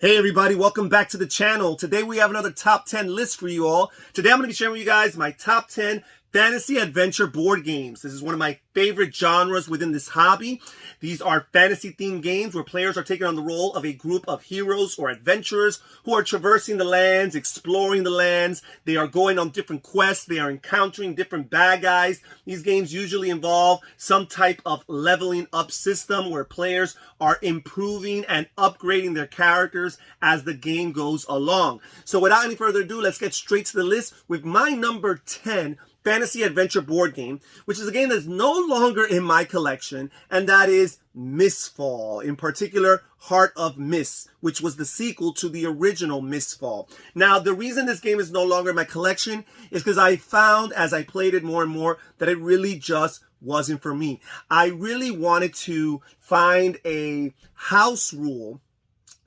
Hey everybody, welcome back to the channel. Today we have another top 10 list for you all. Today I'm going to be sharing with you guys my top 10 fantasy adventure board games. This is one of my favorite genres within this hobby. These are fantasy themed games where players are taking on the role of a group of heroes or adventurers who are traversing the lands, exploring the lands. They are going on different quests. They are encountering different bad guys. These games usually involve some type of leveling up system where players are improving and upgrading their characters as the game goes along. So without any further ado, let's get straight to the list with my number 10 fantasy adventure board game, which is a game that's no longer in my collection, and that is Mistfall, in particular Heart of Mist, which was the sequel to the original Mistfall. Now, the reason this game is no longer in my collection is because I found, as I played it more and more, that it really just wasn't for me. I really wanted to find a house rule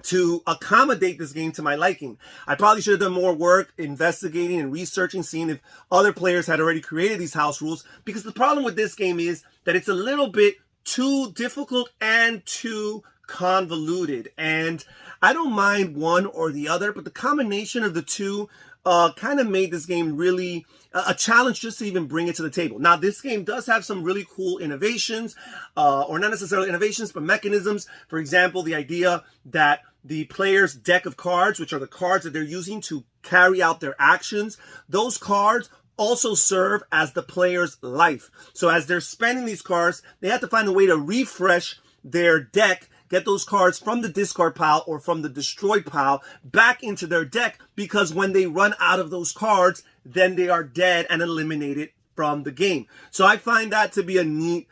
to accommodate this game to my liking. I probably should have done more work investigating and researching, seeing if other players had already created these house rules, because the problem with this game is that it's a little bit too difficult and too convoluted. And I don't mind one or the other, but the combination of the two kind of made this game really a challenge just to even bring it to the table. Now, this game does have some really cool innovations, or not necessarily innovations, but mechanisms. For example, the idea that the player's deck of cards, which are the cards that they're using to carry out their actions, those cards also serve as the player's life. So as they're spending these cards, they have to find a way to refresh their deck, get those cards from the discard pile or from the destroyed pile back into their deck, because when they run out of those cards, then they are dead and eliminated from the game. So I find that to be a neat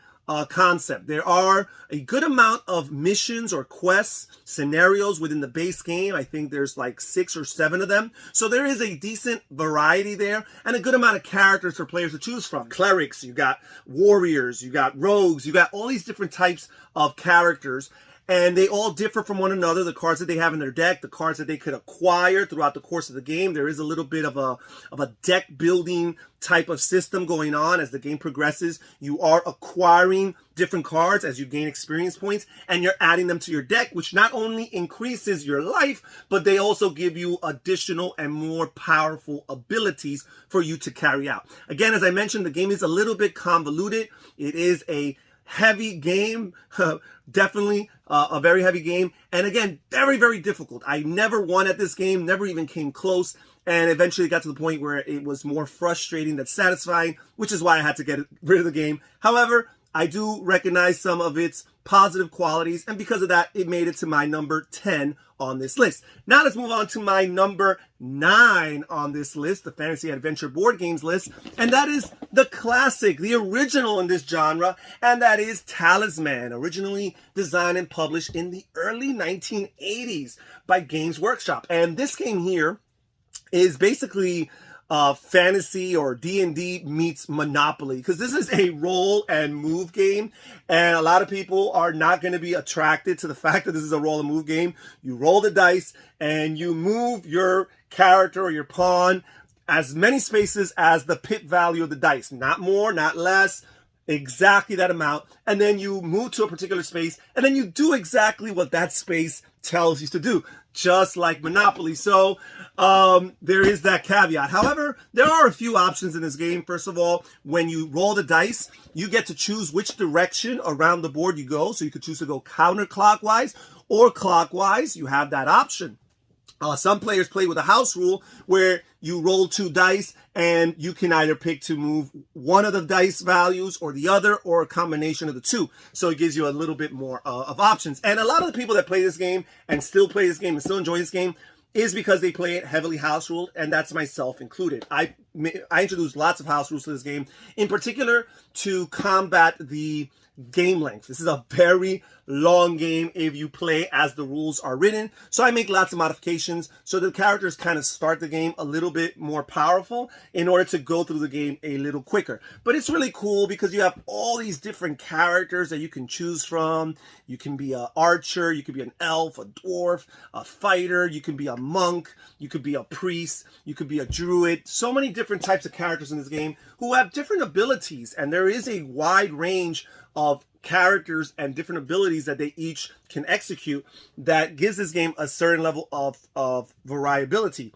concept. There are a good amount of missions or quests, scenarios within the base game. I think there's like 6 or 7 of them. So there is a decent variety there and a good amount of characters for players to choose from. Clerics, you got warriors, you got rogues, you got all these different types of characters. And they all differ from one another. The cards that they have in their deck, the cards that they could acquire throughout the course of the game. There is a little bit of a deck building type of system going on as the game progresses. You are acquiring different cards as you gain experience points, and you're adding them to your deck, which not only increases your life, but they also give you additional and more powerful abilities for you to carry out. Again, as I mentioned, the game is a little bit convoluted. It is a heavy game, definitely a very heavy game, and again, very, very difficult. I never won at this game, never even came close, and eventually got to the point where it was more frustrating than satisfying, which is why I had to get rid of the game. However, I do recognize some of its positive qualities, and because of that, it made it to my number 10 on this list. Now let's move on to my number 9 on this list, the fantasy adventure board games list, and that is the classic, the original in this genre, and that is Talisman, originally designed and published in the early 1980s by Games Workshop. And this game here is basically fantasy or D&D meets Monopoly, because this is a roll and move game, and a lot of people are not going to be attracted to the fact that this is a roll and move game. You roll the dice and you move your character or your pawn as many spaces as the pit value of the dice, not more, not less, exactly that amount, and then you move to a particular space, and then you do exactly what that space tells you to do, just like Monopoly. So there is that caveat. However, there are a few options in this game. First of all, when you roll the dice, you get to choose which direction around the board you go. So you could choose to go counterclockwise or clockwise. You have that option. Some players play with a house rule where you roll 2 dice and you can either pick to move one of the dice values or the other, or a combination of the two. So it gives you a little bit more of options. And a lot of the people that play this game and still play this game and still enjoy this game is because they play it heavily house ruled, and that's myself included. I introduced lots of house rules to this game, in particular to combat the game length. This is a very long game if you play as the rules are written. So I make lots of modifications so the characters kind of start the game a little bit more powerful in order to go through the game a little quicker. But it's really cool because you have all these different characters that you can choose from. You can be an archer, you could be an elf, a dwarf, a fighter, you can be a monk, you could be a priest, you could be a druid. So many different types of characters in this game who have different abilities, and there is a wide range of characters and different abilities that they each can execute that gives this game a certain level of variability.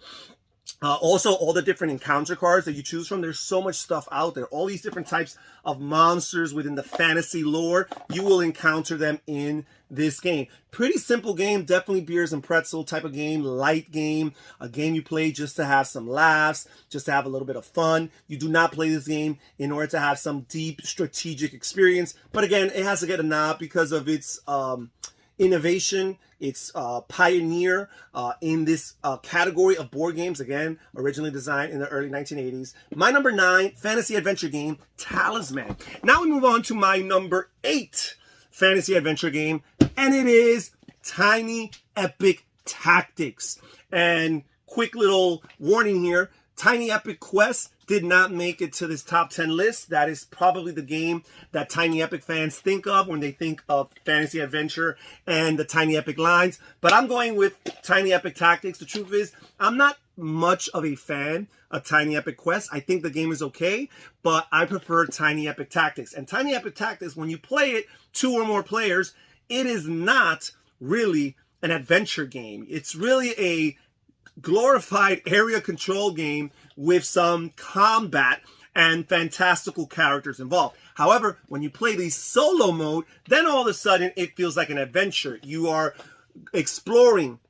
Also, all the different encounter cards that you choose from, there's so much stuff out there. All these different types of monsters within the fantasy lore, you will encounter them in this game. Pretty simple game, definitely beers and pretzel type of game, light game, a game you play just to have some laughs, just to have a little bit of fun. You do not play this game in order to have some deep strategic experience. But again, it has to get a nod because of its innovation. It's pioneer in this category of board games, again, originally designed in the early 1980s. My number 9 fantasy adventure game, Talisman. Now we move on to my number 8 fantasy adventure game, and it is Tiny Epic Tactics. And quick little warning here, Tiny Epic Quest did not make it to this top 10 list. That is probably the game that Tiny Epic fans think of when they think of fantasy adventure and the Tiny Epic lines. But I'm going with Tiny Epic Tactics. The truth is, I'm not much of a fan of Tiny Epic Quest. I think the game is okay, but I prefer Tiny Epic Tactics. And Tiny Epic Tactics, when you play it 2 or more players, it is not really an adventure game. It's really a glorified area control game with some combat and fantastical characters involved. However, when you play the solo mode, then all of a sudden it feels like an adventure. You are exploring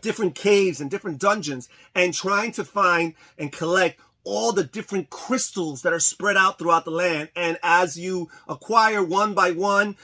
different caves and different dungeons and trying to find and collect all the different crystals that are spread out throughout the land. And as you acquire one by one,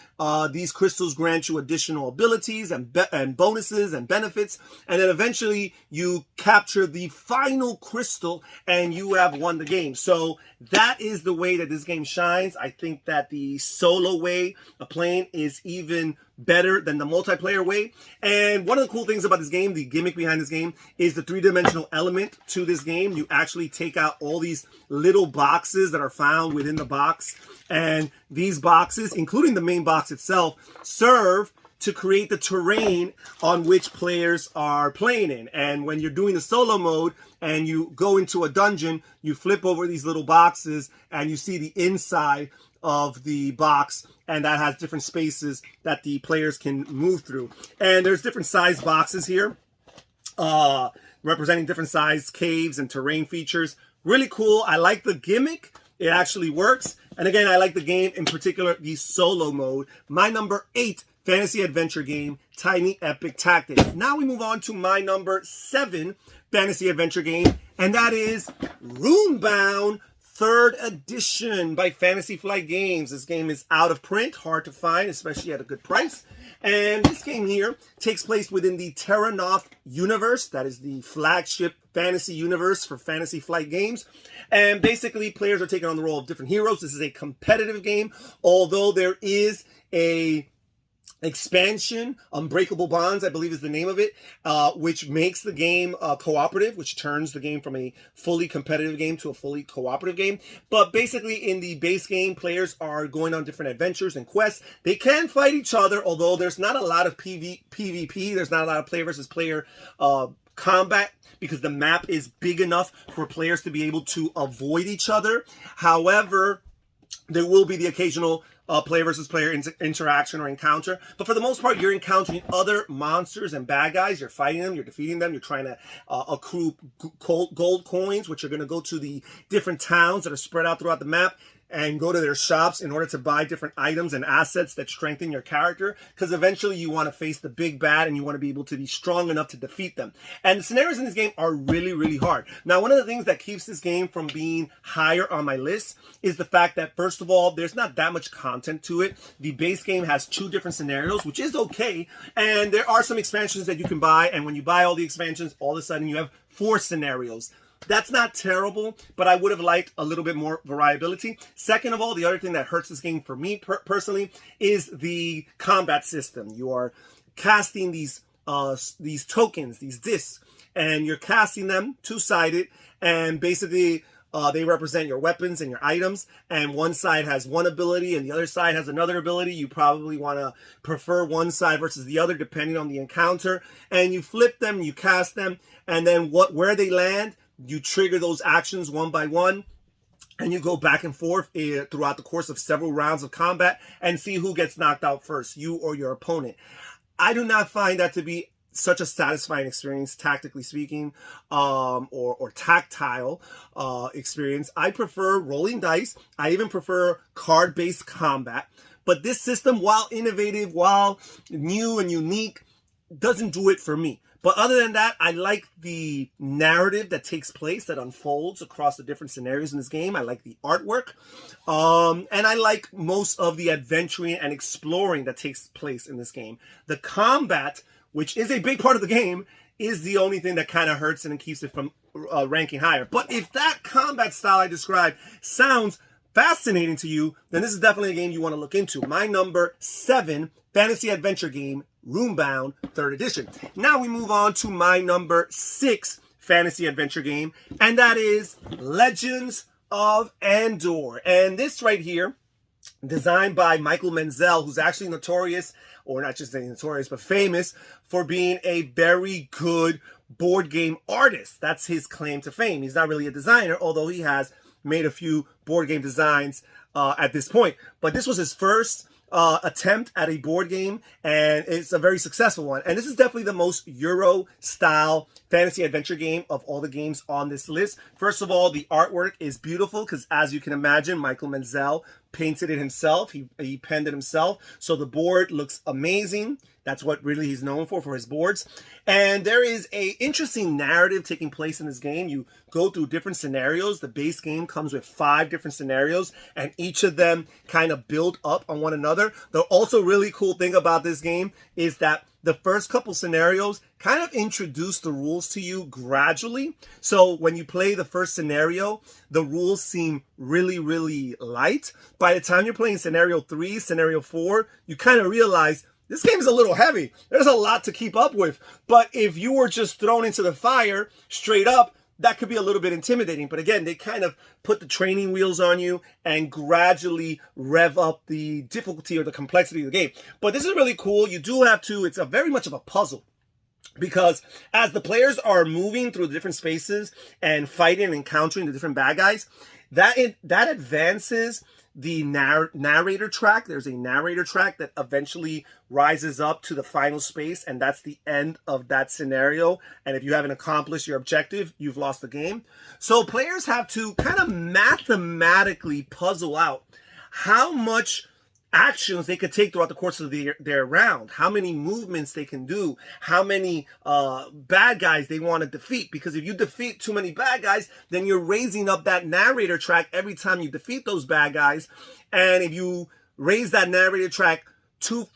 these crystals grant you additional abilities and bonuses and benefits. And then eventually you capture the final crystal and you have won the game. So that is the way that this game shines. I think that the solo way of playing is even better than the multiplayer way. And one of the cool things about this game, the gimmick behind this game, is the 3-dimensional element to this game. You actually take out all these little boxes that are found within the box. And these boxes, including the main box itself, serve to create the terrain on which players are playing in. And when you're doing the solo mode and you go into a dungeon, you flip over these little boxes and you see the inside of the box, and that has different spaces that the players can move through. And there's different size boxes here, representing different size caves and terrain features. Really cool. I like the gimmick. It actually works. And again, I like the game, in particular, the solo mode. My number 8 fantasy adventure game, Tiny Epic Tactics. Now we move on to my number 7 fantasy adventure game, and that is Runebound 3rd edition by Fantasy Flight Games. This game is out of print, hard to find, especially at a good price. And this game here takes place within the Terrinoth universe. That is the flagship fantasy universe for Fantasy Flight Games. And basically, players are taking on the role of different heroes. This is a competitive game, although there is a expansion, Unbreakable Bonds, I believe is the name of it, which makes the game cooperative, which turns the game from a fully competitive game to a fully cooperative game. But basically, in the base game, players are going on different adventures and quests. They can fight each other, although there's not a lot of PvP. There's not a lot of player versus player combat, because the map is big enough for players to be able to avoid each other. However, there will be the occasional player versus player interaction or encounter. But for the most part, you're encountering other monsters and bad guys. You're fighting them. You're defeating them. You're trying to accrue gold coins, which are going to go to the different towns that are spread out throughout the map, and go to their shops in order to buy different items and assets that strengthen your character, because eventually you want to face the big bad and you want to be able to be strong enough to defeat them. And the scenarios in this game are really, really hard. Now, one of the things that keeps this game from being higher on my list is the fact that, first of all, there's not that much content to it. The base game has 2 different scenarios, which is okay, and there are some expansions that you can buy, and when you buy all the expansions, all of a sudden you have 4 scenarios. That's not terrible, but I would have liked a little bit more variability. Second of all, the other thing that hurts this game for me personally is the combat system. You are casting these tokens, these discs, and you're casting them 2-sided, and basically they represent your weapons and your items, and one side has one ability and the other side has another ability. You probably want to prefer one side versus the other depending on the encounter, and you flip them, you cast them, and then where they land, you trigger those actions one by one. and you go back and forth throughout the course of several rounds of combat and see who gets knocked out first, you or your opponent. I do not find that to be such a satisfying experience, tactically speaking, or tactile experience. I prefer rolling dice. I even prefer card-based combat. But this system, while innovative, while new and unique, doesn't do it for me. But other than that, I like the narrative that takes place, that unfolds across the different scenarios in this game. I like the artwork. And I like most of the adventuring and exploring that takes place in this game. The combat, which is a big part of the game, is the only thing that kind of hurts and keeps it from ranking higher. But if that combat style I described sounds fascinating to you, then this is definitely a game you want to look into. My number 7 fantasy adventure game, Runebound 3rd edition. Now we move on to my number 6 fantasy adventure game, and that is Legends of Andor. And this right here, designed by Michael Menzel, who's actually notorious, or not just notorious, but famous for being a very good board game artist. That's his claim to fame. He's not really a designer, although he has made a few board game designs at this point. But this was his first attempt at a board game, and it's a very successful one. And this is definitely the most Euro-style fantasy adventure game of all the games on this list. First of all, the artwork is beautiful because, as you can imagine, Michael Menzel painted it himself. He penned it himself. So the board looks amazing. That's what really he's known for his boards. And there is a interesting narrative taking place in this game. You go through different scenarios. The base game comes with 5 different scenarios, and each of them kind of build up on one another. The also really cool thing about this game is that the first couple scenarios kind of introduce the rules to you gradually. So when you play the first scenario, the rules seem really, really light. By the time you're playing scenario 3, scenario 4, you kind of realize this game is a little heavy. There's a lot to keep up with. But if you were just thrown into the fire straight up, that could be a little bit intimidating. But again, they kind of put the training wheels on you and gradually rev up the difficulty or the complexity of the game. But this is really cool. You do have to, it's a very much of a puzzle, because as the players are moving through the different spaces and fighting and encountering the different bad guys, that advances the narrator track. There's a narrator track that eventually rises up to the final space, and that's the end of that scenario. And if you haven't accomplished your objective, you've lost the game. So players have to kind of mathematically puzzle out how much actions they could take throughout the course of their round, how many movements they can do, how many bad guys they want to defeat. Because if you defeat too many bad guys, then you're raising up that narrator track every time you defeat those bad guys. And if you raise that narrator track too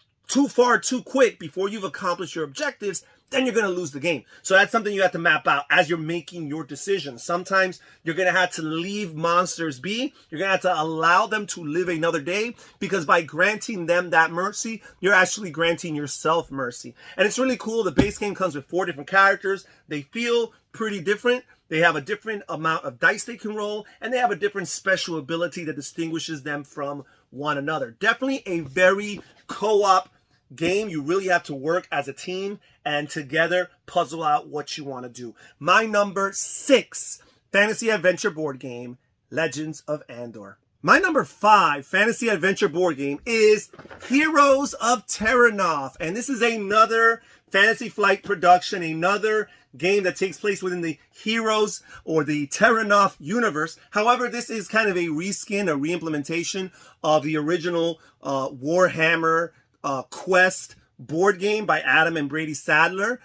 far, too quick before you've accomplished your objectives, then you're going to lose the game. So that's something you have to map out as you're making your decisions. Sometimes you're going to have to leave monsters be. You're going to have to allow them to live another day, because by granting them that mercy, you're actually granting yourself mercy. And it's really cool. The base game comes with 4 different characters. They feel pretty different. They have a different amount of dice they can roll, and they have a different special ability that distinguishes them from one another. Definitely a very co-op game. You really have to work as a team and together puzzle out what you want to do. My number 6 fantasy adventure board game, Legends of Andor. My number 5 fantasy adventure board game is Heroes of Terrinoth. And this is another Fantasy Flight production, another game that takes place within the Heroes or the Terrinoth universe. However, this is kind of a reskin, a reimplementation of the original Warhammer Quest board game by Adam and Brady Sadler.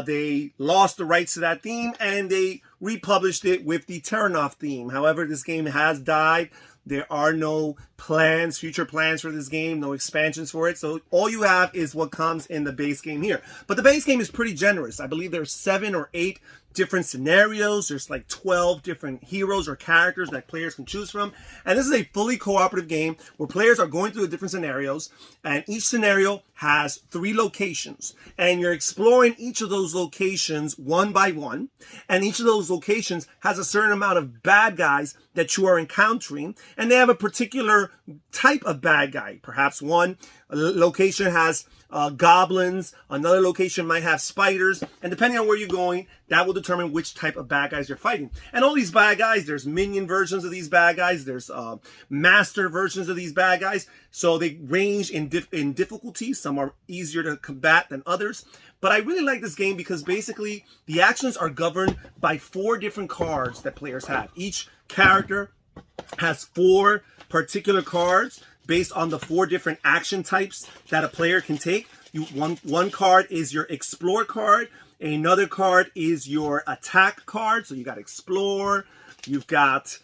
They lost the rights to that theme and they republished it with the Terrinoth theme. However, this game has died. There are no plans, future plans for this game, no expansions for it. So all you have is what comes in the base game here. But the base game is pretty generous. I believe there's 7 or 8 different scenarios. There's like 12 different heroes or characters that players can choose from. And this is a fully cooperative game where players are going through the different scenarios, and each scenario has 3 locations. And you're exploring each of those locations one by one. And each of those locations has a certain amount of bad guys that you are encountering. And they have a particular type of bad guy. Perhaps one location has goblins, another location might have spiders, and depending on where you're going, that will determine which type of bad guys you're fighting. And all these bad guys, there's minion versions of these bad guys, there's master versions of these bad guys, so they range in difficulty. Some are easier to combat than others. But I really like this game because basically the actions are governed by 4 different cards that players have. Each character has 4 particular cards based on the 4 different action types that a player can take. One card is your explore card. Another card is your attack card. So you got explore, you've got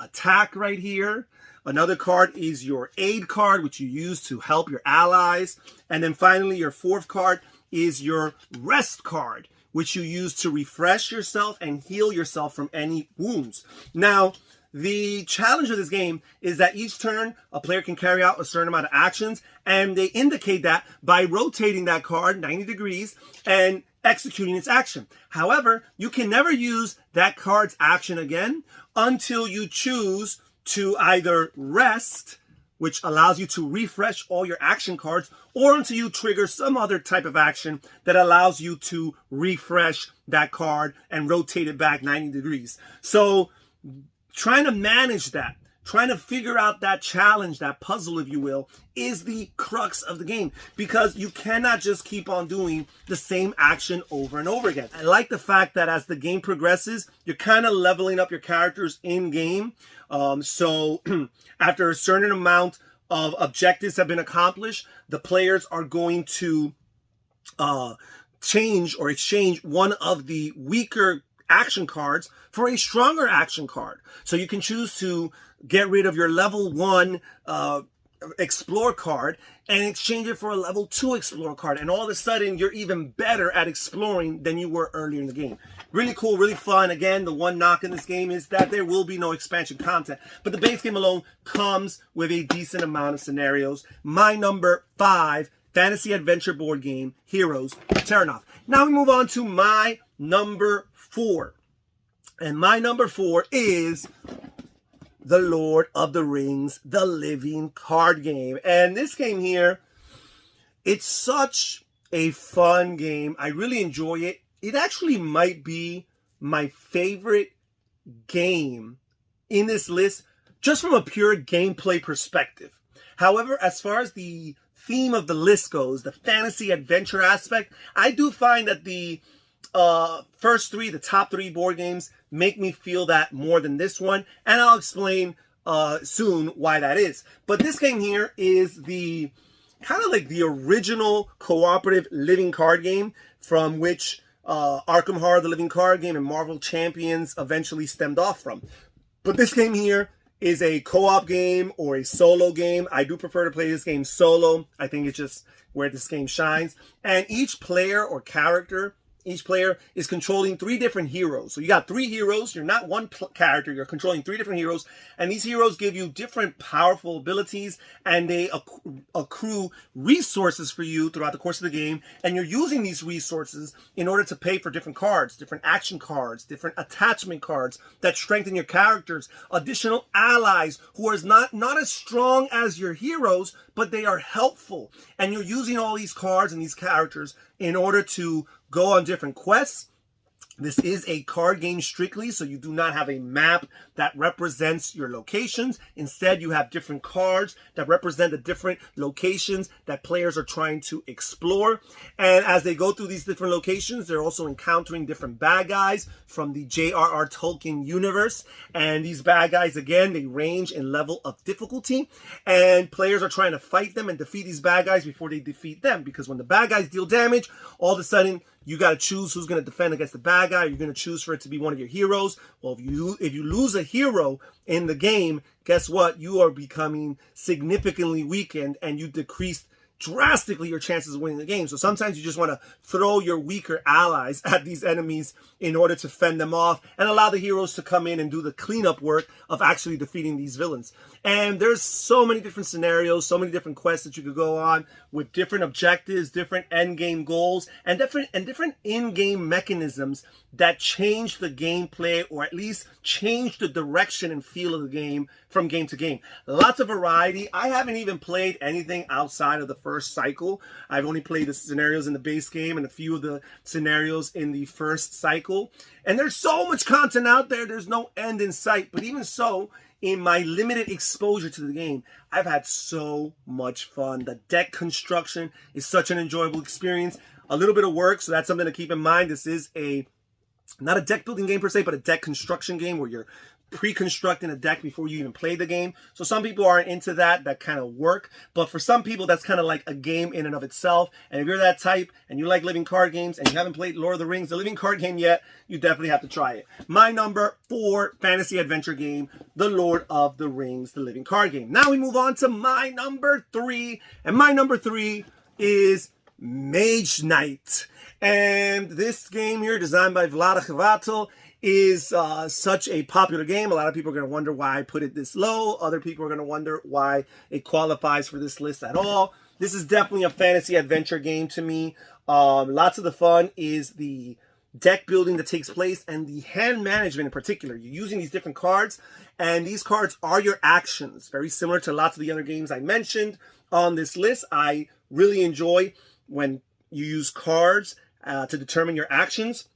attack right here. Another card is your aid card, which you use to help your allies. And then finally, your 4th card is your rest card, which you use to refresh yourself and heal yourself from any wounds. Now, the challenge of this game is that each turn, a player can carry out a certain amount of actions, and they indicate that by rotating that card 90 degrees and executing its action. However, you can never use that card's action again until you choose to either rest, which allows you to refresh all your action cards, or until you trigger some other type of action that allows you to refresh that card and rotate it back 90 degrees. So trying to manage that, trying to figure out that challenge, that puzzle, if you will, is the crux of the game, because you cannot just keep on doing the same action over and over again. I like the fact that as the game progresses, you're kind of leveling up your characters in game. So after a certain amount of objectives have been accomplished, the players are going to change or exchange one of the weaker action cards for a stronger action card. So you can choose to get rid of your level 1 explore card and exchange it for a level 2 explore card, and all of a sudden you're even better at exploring than you were earlier in the game. Really cool, really fun. Again, the one knock in this game is that there will be no expansion content, but the base game alone comes with a decent amount of scenarios. My number 5 fantasy adventure board game, Heroes of Terrinoth. Now we move on to my number 4, and my number 4 is The Lord of the Rings, the living card game. And this game here, it's such a fun game. I really enjoy it. It actually might be my favorite game in this list, just from a pure gameplay perspective. However, as far as the theme of the list goes, the fantasy adventure aspect, I do find that the first 3, the top 3 board games, make me feel that more than this one, and I'll explain soon why that is. But this game here is the kind of like the original cooperative living card game from which Arkham Horror, the living card game, and Marvel Champions eventually stemmed off from. But this game here is a co-op game or a solo game. I do prefer to play this game solo. I think it's just where this game shines. And each player or character, each player is controlling 3 different heroes. So you got 3 heroes. You're not one character. You're controlling 3 different heroes. And these heroes give you different powerful abilities, and they accrue resources for you throughout the course of the game. And you're using these resources in order to pay for different cards, different action cards, different attachment cards that strengthen your characters, additional allies who are not as strong as your heroes, but they are helpful. And you're using all these cards and these characters in order to go on different quests. This is a card game strictly, so you do not have a map that represents your locations. Instead, you have different cards that represent the different locations that players are trying to explore. And as they go through these different locations, they're also encountering different bad guys from the J.R.R. Tolkien universe. And these bad guys, again, they range in level of difficulty. And players are trying to fight them and defeat these bad guys before they defeat them. Because when the bad guys deal damage, all of a sudden, you got to choose who's going to defend against the bad guy. You're going to choose for it to be one of your heroes. Well, if you lose a hero in the game, guess what? You are becoming significantly weakened, and you decrease drastically your chances of winning the game. So sometimes you just want to throw your weaker allies at these enemies in order to fend them off and allow the heroes to come in and do the cleanup work of actually defeating these villains. And there's so many different scenarios, so many different quests that you could go on with different objectives, different end game goals, and different in-game mechanisms that change the gameplay, or at least change the direction and feel of the game from game to game. Lots of variety. I haven't even played anything outside of the first cycle. I've only played the scenarios in the base game and a few of the scenarios in the first cycle. And there's so much content out there, there's no end in sight. But even so, in my limited exposure to the game, I've had so much fun. The deck construction is such an enjoyable experience. A little bit of work, so that's something to keep in mind. This is not a deck building game per se, but a deck construction game where you're pre-constructing a deck before you even play the game. So some people aren't into that kind of work, but for some people that's kind of like a game in and of itself. And if you're that type and you like living card games and you haven't played Lord of the Rings, the living card game yet, you definitely have to try it. My number 4 fantasy adventure game, the Lord of the Rings, the living card game. Now we move on to my number 3, and my number 3 is Mage Knight. And this game here, designed by Vlaada Chvátil, is such a popular game. A lot of people are going to wonder why I put it this low. Other people are going to wonder why it qualifies for this list at all. This is definitely a fantasy adventure game to me. Lots of the fun is the deck building that takes place and the hand management in particular. You're using these different cards, and these cards are your actions. Very similar to lots of the other games I mentioned on this list. I really enjoy when you use cards to determine your actions.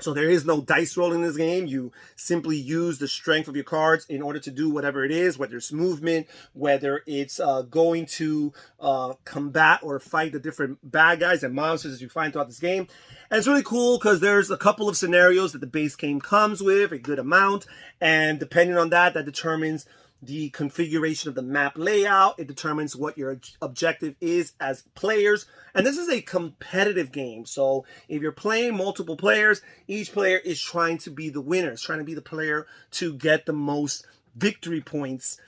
So there is no dice rolling in this game. You simply use the strength of your cards in order to do whatever it is, whether it's movement, whether it's going to combat or fight the different bad guys and monsters that you find throughout this game. And it's really cool because there's a couple of scenarios that the base game comes with, a good amount. And depending on that, that determines the configuration of the map layout. It determines what your objective is as players. And this is a competitive game. So if you're playing multiple players, each player is trying to be the winner. It's trying to be the player to get the most victory points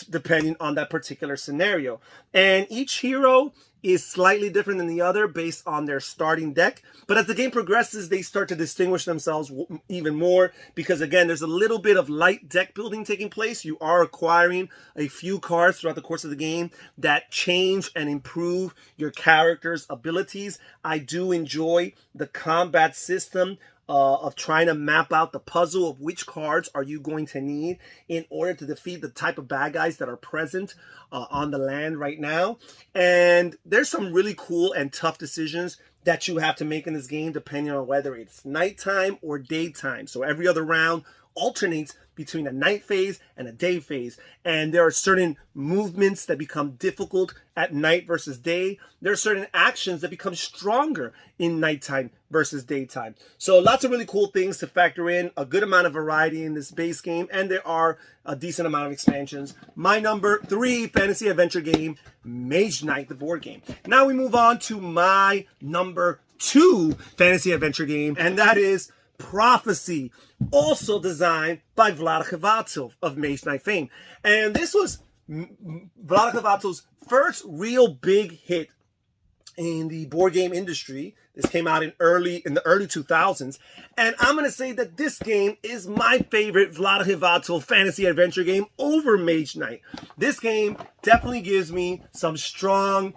depending on that particular scenario. And each hero is slightly different than the other based on their starting deck. But as the game progresses, they start to distinguish themselves even more because, again, there's a little bit of light deck building taking place. You are acquiring a few cards throughout the course of the game that change and improve your character's abilities. I do enjoy the combat system of trying to map out the puzzle of which cards are you going to need in order to defeat the type of bad guys that are present on the land right now. And there's some really cool and tough decisions that you have to make in this game depending on whether it's nighttime or daytime. So every other round alternates between a night phase and a day phase. And there are certain movements that become difficult at night versus day. There are certain actions that become stronger in nighttime versus daytime. So lots of really cool things to factor in, a good amount of variety in this base game, and there are a decent amount of expansions. My number 3 fantasy adventure game, Mage Knight, the board game. Now we move on to my number 2 fantasy adventure game, and that is Prophecy, also designed by Vlaada Chvátil of Mage Knight fame. And this was Vlaada Chvátil's first real big hit in the board game industry. This came out in the early 2000s. And I'm going to say that this game is my favorite Vlaada Chvátil fantasy adventure game over Mage Knight. This game definitely gives me some strong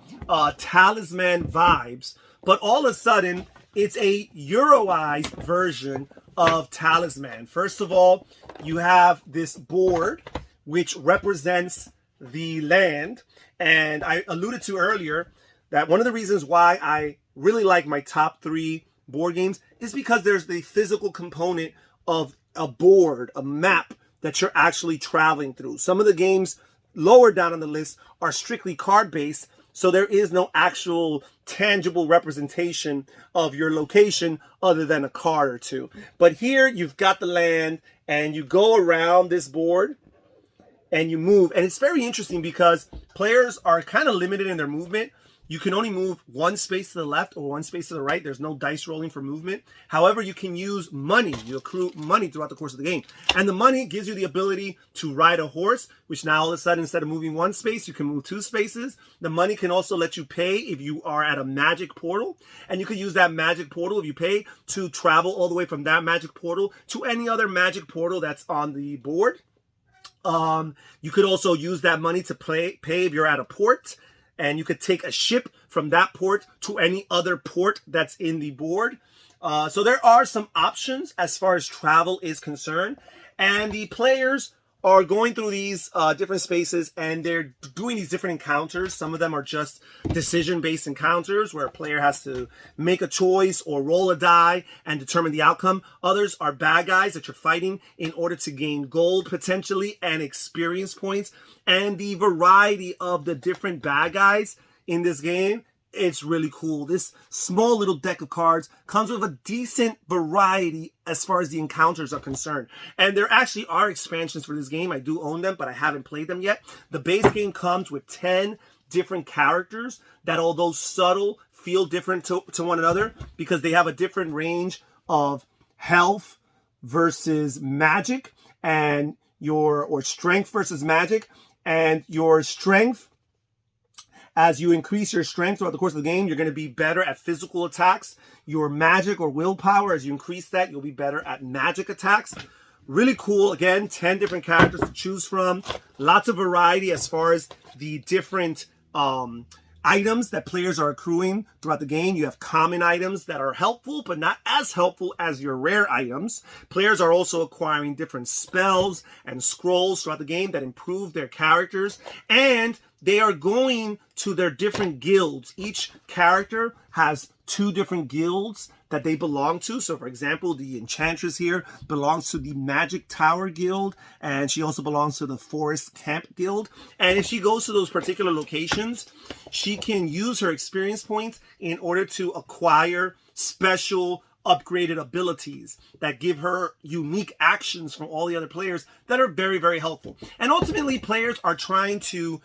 Talisman vibes, but all of a sudden, it's a Euroized version of Talisman. First of all, you have this board which represents the land. And I alluded to earlier that one of the reasons why I really like my top 3 board games is because there's the physical component of a board, a map that you're actually traveling through. Some of the games lower down on the list are strictly card-based, so there is no actual tangible representation of your location other than a card or two. But here you've got the land and you go around this board and you move. And it's very interesting because players are kind of limited in their movement. you can only move one space to the left or one space to the right. There's no dice rolling for movement. However, you can use money. You accrue money throughout the course of the game. And the money gives you the ability to ride a horse, which now all of a sudden, instead of moving one space, you can move 2 spaces. The money can also let you pay if you are at a magic portal. And you can use that magic portal, if you pay, to travel all the way from that magic portal to any other magic portal that's on the board. You could also use that money to pay if you're at a port. And you could take a ship from that port to any other port that's in the board. So there are some options as far as travel is concerned. And the players are going through these different spaces, and they're doing these different encounters. Some of them are just decision-based encounters where a player has to make a choice or roll a die and determine the outcome. Others are bad guys that you're fighting in order to gain gold potentially and experience points. And the variety of the different bad guys in this game, it's really cool. This small little deck of cards comes with a decent variety as far as the encounters are concerned. And there actually are expansions for this game. I do own them, but I haven't played them yet. The base game comes with 10 different characters that, although subtle, feel different to one another because they have a different range of health versus magic and or strength versus magic. And your strength, as you increase your strength throughout the course of the game, you're going to be better at physical attacks. Your magic or willpower, as you increase that, you'll be better at magic attacks. Really cool. Again, 10 different characters to choose from. Lots of variety as far as the different items that players are accruing throughout the game. You have common items that are helpful, but not as helpful as your rare items. Players are also acquiring different spells and scrolls throughout the game that improve their characters. And they are going to their different guilds. Each character has 2 different guilds that they belong to. So, for example, the Enchantress here belongs to the Magic Tower Guild, and she also belongs to the Forest Camp Guild. And if she goes to those particular locations, she can use her experience points in order to acquire special upgraded abilities that give her unique actions from all the other players that are very, very helpful. And ultimately, players are trying to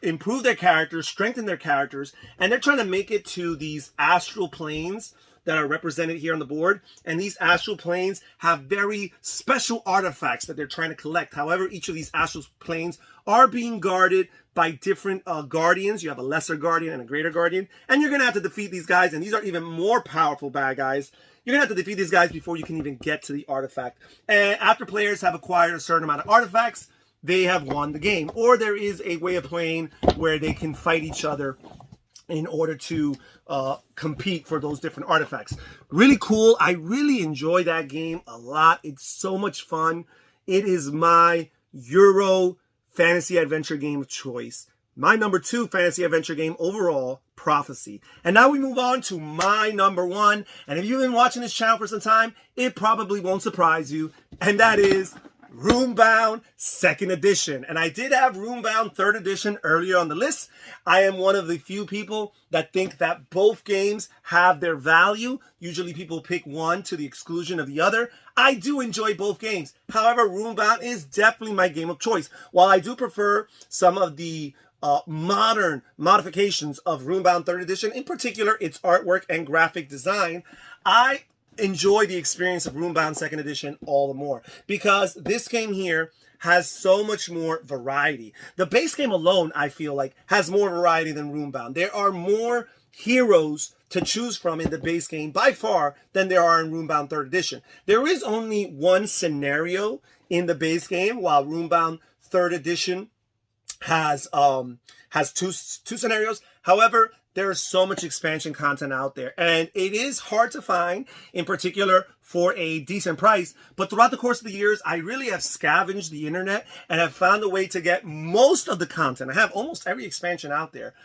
improve their characters, strengthen their characters, and they're trying to make it to these astral planes that are represented here on the board. And these astral planes have very special artifacts that they're trying to collect. However, each of these astral planes are being guarded by different guardians. You have a lesser guardian and a greater guardian, and you're going to have to defeat these guys. And these are even more powerful bad guys. You're going to have to defeat these guys before you can even get to the artifact. And after players have acquired a certain amount of artifacts, they have won the game. Or there is a way of playing where they can fight each other in order to compete for those different artifacts. Really cool. I really enjoy that game a lot. It's so much fun. It is my Euro fantasy adventure game of choice. My number 2 fantasy adventure game overall, Prophecy. And now we move on to my number 1. And if you've been watching this channel for some time, it probably won't surprise you. And that is Runebound 2nd edition. And I did have Runebound 3rd edition earlier on the list. I am one of the few people that think that both games have their value. Usually people pick one to the exclusion of the other. I do enjoy both games. However, Runebound is definitely my game of choice. While I do prefer some of the modern modifications of Runebound 3rd edition, in particular its artwork and graphic design, I enjoy the experience of Runebound 2nd edition all the more because this game here has so much more variety. The base game alone, I feel like, has more variety than Runebound. There are more heroes to choose from in the base game by far than there are in Runebound 3rd edition. There is only one scenario in the base game, while Runebound 3rd edition has two scenarios. However, there is so much expansion content out there, and it is hard to find, in particular for a decent price. But throughout the course of the years, I really have scavenged the internet and have found a way to get most of the content. I have almost every expansion out there.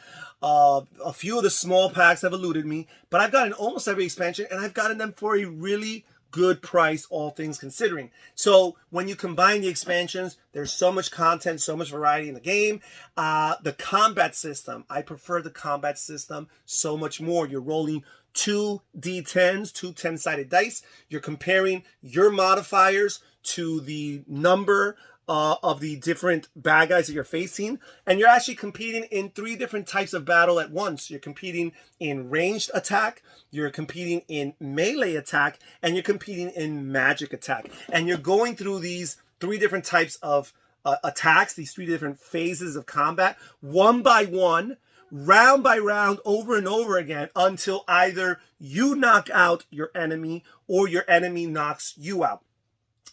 A few of the small packs have eluded me, but I've gotten almost every expansion, and I've gotten them for a really good price, all things considering. So when you combine the expansions, there's so much content, so much variety in the game. The combat system, I prefer the combat system so much more. You're rolling 2 D10s, 2 10-sided dice. You're comparing your modifiers to the number of the different bad guys that you're facing, and you're actually competing in 3 different types of battle at once. You're competing in ranged attack, you're competing in melee attack, and you're competing in magic attack. And you're going through these 3 different types of attacks, these 3 different phases of combat, one by one, round by round, over and over again, until either you knock out your enemy or your enemy knocks you out.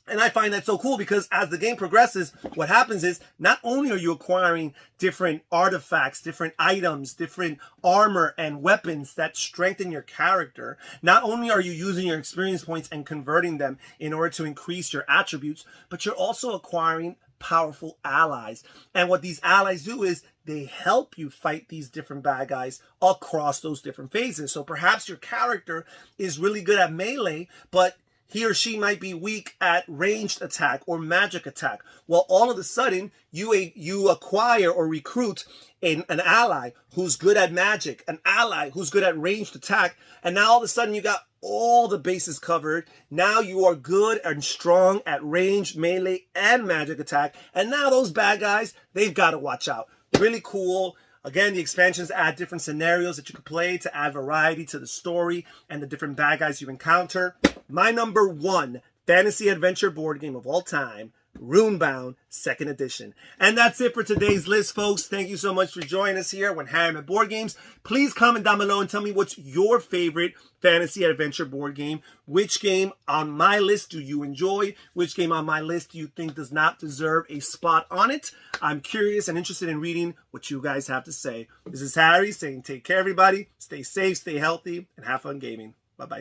And I find that so cool because as the game progresses, what happens is not only are you acquiring different artifacts, different items, different armor and weapons that strengthen your character, not only are you using your experience points and converting them in order to increase your attributes, but you're also acquiring powerful allies. And what these allies do is they help you fight these different bad guys across those different phases. So perhaps your character is really good at melee, but he or she might be weak at ranged attack or magic attack. Well, all of a sudden, you acquire or recruit an ally who's good at magic, an ally who's good at ranged attack, and now all of a sudden you got all the bases covered. Now you are good and strong at ranged, melee, and magic attack, and now those bad guys, they've got to watch out. Really cool. Again, the expansions add different scenarios that you can play to add variety to the story and the different bad guys you encounter. My number 1 fantasy adventure board game of all time, Runebound 2nd edition. And that's it for today's list, folks. Thank you so much for joining us here when Harry at Board Games. Please comment down below and tell me what's your favorite fantasy adventure board game. Which game on my list do you enjoy? Which game on my list do you think does not deserve a spot on it? I'm curious and interested in reading what you guys have to say. This is Harry saying take care, everybody. Stay safe, stay healthy, and have fun gaming. Bye-bye.